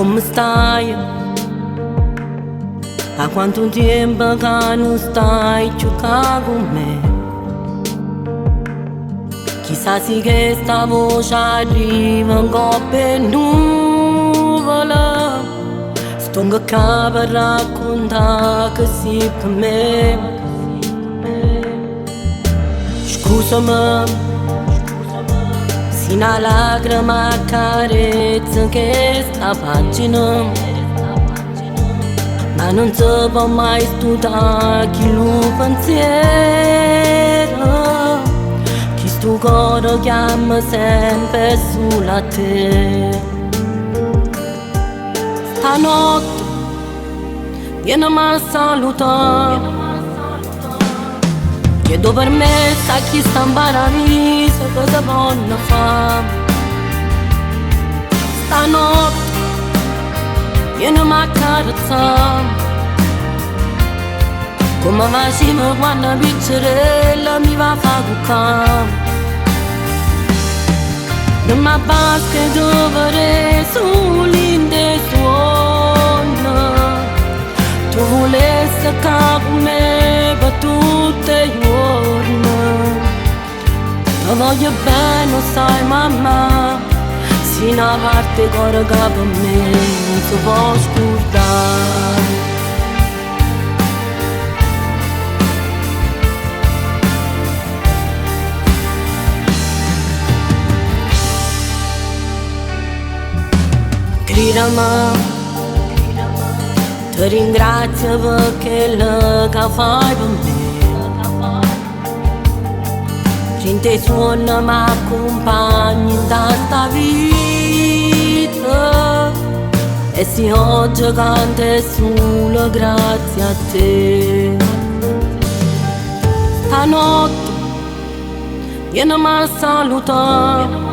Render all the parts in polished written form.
come stai? A quanto tempo che non stai giocando con me? Chissà se che sta voce arriva un po' per nuvola. Sto in capo a raccontare che sei per me. Scusami, se una lacrima accarezza questa pagina, ma non si può mai studare chi lo pensiero, che sto cuore chiama sempre sulla te. Stanotte vieni a salutare, chiedo permesso a chi sta in paradiso, cosa voglio fare. Stanotte vieni a accarezzare, come facevo quando piccerella mi va a far cuccare. Non mi basta che dovrei sull'inde suona, tu volessi che con me per tutti i giorni. Ti voglio bene, lo sai mamma, se una parte cuore che per me non si può scordare. Gridami, ti ringrazio perché lo che fai per me. Gente suona mi accompagni in questa vita, e se oggi canto è solo grazie a te. Stanotte vieni a salutare,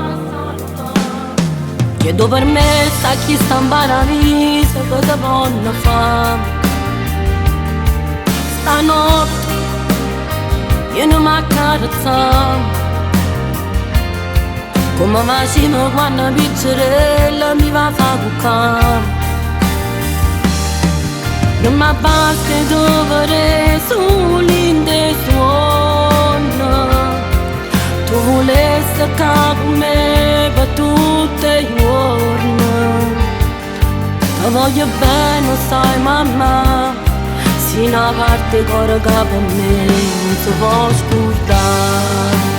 chiedo permesso a chi sta in paradiso, cosa voglio fare. Stanotte vieni a accarezzare, come facevo quando piccerella mi va a far cuccare. Non mi basta che dovrei sull'inde suona, tu volessi che con me per tutti i giorni. Ti voglio bene, lo sai mamma, se una parte cuore che per me non si può scordare.